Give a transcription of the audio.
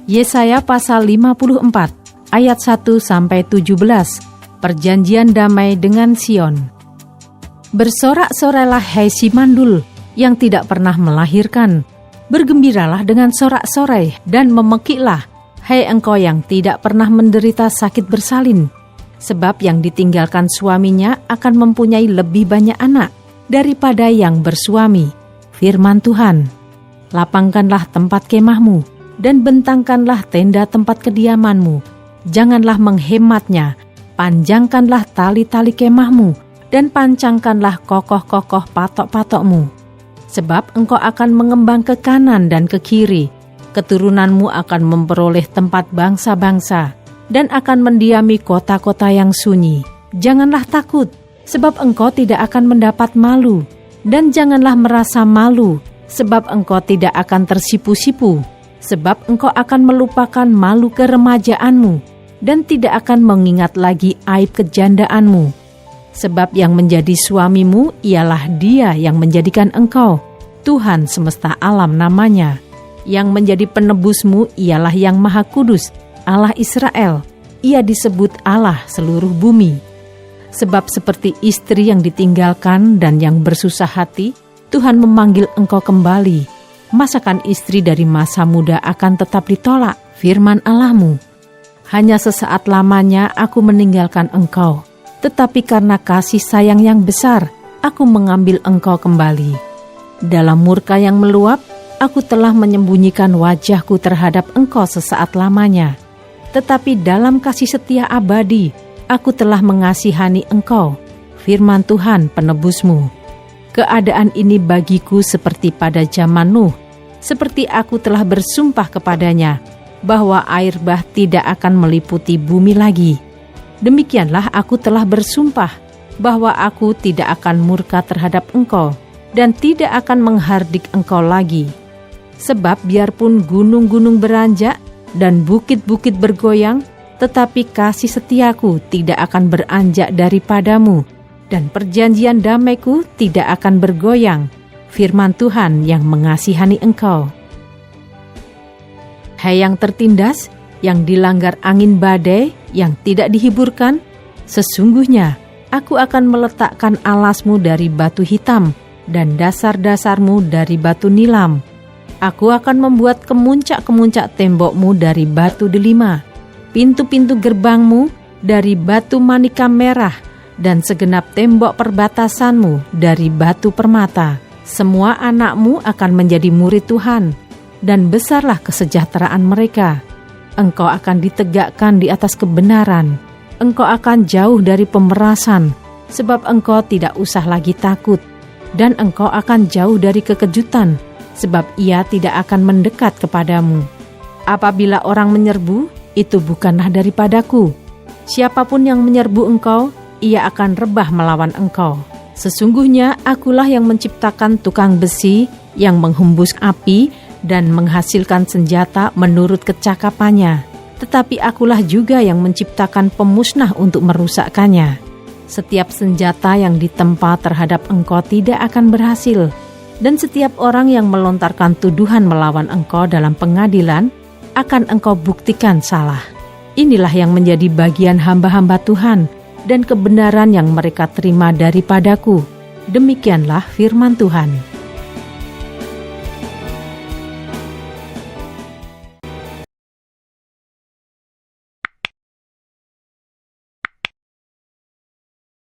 Yesaya pasal 54 ayat 1-17. Perjanjian damai dengan Sion. Bersorak-sorailah hai si mandul yang tidak pernah melahirkan. Bergembiralah dengan sorak-sorai dan memekiklah hai engkau yang tidak pernah menderita sakit bersalin. Sebab yang ditinggalkan suaminya akan mempunyai lebih banyak anak daripada yang bersuami. Firman Tuhan. Lapangkanlah tempat kemahmu dan bentangkanlah tenda tempat kediamanmu. Janganlah menghematnya, panjangkanlah tali-tali kemahmu dan pancangkanlah kokoh-kokoh patok-patokmu. Sebab engkau akan mengembang ke kanan dan ke kiri. Keturunanmu akan memperoleh tempat bangsa-bangsa dan akan mendiami kota-kota yang sunyi. Janganlah takut, sebab engkau tidak akan mendapat malu. Dan janganlah merasa malu, sebab engkau tidak akan tersipu-sipu. Sebab engkau akan melupakan malu keremajaanmu dan tidak akan mengingat lagi aib kejandaanmu. Sebab yang menjadi suamimu ialah Dia yang menjadikan engkau. Tuhan semesta alam namanya. Yang menjadi penebusmu ialah Yang Maha Kudus, Allah Israel. Ia disebut Allah seluruh bumi. Sebab seperti istri yang ditinggalkan dan yang bersusah hati, Tuhan memanggil engkau kembali. Masakan istri dari masa muda akan tetap ditolak, firman Allahmu. Hanya sesaat lamanya aku meninggalkan engkau, tetapi karena kasih sayang yang besar, aku mengambil engkau kembali. Dalam murka yang meluap, aku telah menyembunyikan wajahku terhadap engkau sesaat lamanya. Tetapi dalam kasih setia abadi, aku telah mengasihani engkau, firman Tuhan penebusmu. Keadaan ini bagiku seperti pada zaman Nuh, seperti aku telah bersumpah kepadanya, bahwa air bah tidak akan meliputi bumi lagi. Demikianlah aku telah bersumpah, bahwa aku tidak akan murka terhadap engkau, dan tidak akan menghardik engkau lagi. Sebab biarpun gunung-gunung beranjak, dan bukit-bukit bergoyang, tetapi kasih setiaku tidak akan beranjak daripadamu, dan perjanjian damaiku tidak akan bergoyang, firman Tuhan yang mengasihani engkau. Hai yang tertindas, yang dilanggar angin badai, yang tidak dihiburkan, sesungguhnya aku akan meletakkan alasmu dari batu hitam, dan dasar-dasarmu dari batu nilam. Aku akan membuat kemuncak-kemuncak tembokmu dari batu delima, pintu-pintu gerbangmu dari batu manika merah, dan segenap tembok perbatasanmu dari batu permata. Semua anakmu akan menjadi murid Tuhan, dan besarlah kesejahteraan mereka. Engkau akan ditegakkan di atas kebenaran. Engkau akan jauh dari pemerasan, sebab engkau tidak usah lagi takut. Dan engkau akan jauh dari kekejutan, sebab ia tidak akan mendekat kepadamu. Apabila orang menyerbu, itu bukanlah daripadaku. Siapapun yang menyerbu engkau, ia akan rebah melawan engkau. Sesungguhnya akulah yang menciptakan tukang besi yang menghembus api dan menghasilkan senjata menurut kecakapannya. Tetapi akulah juga yang menciptakan pemusnah untuk merusakkannya. Setiap senjata yang ditempa terhadap engkau tidak akan berhasil. Dan setiap orang yang melontarkan tuduhan melawan engkau dalam pengadilan akan engkau buktikan salah. Inilah yang menjadi bagian hamba-hamba Tuhan dan kebenaran yang mereka terima daripadaku. Demikianlah firman Tuhan.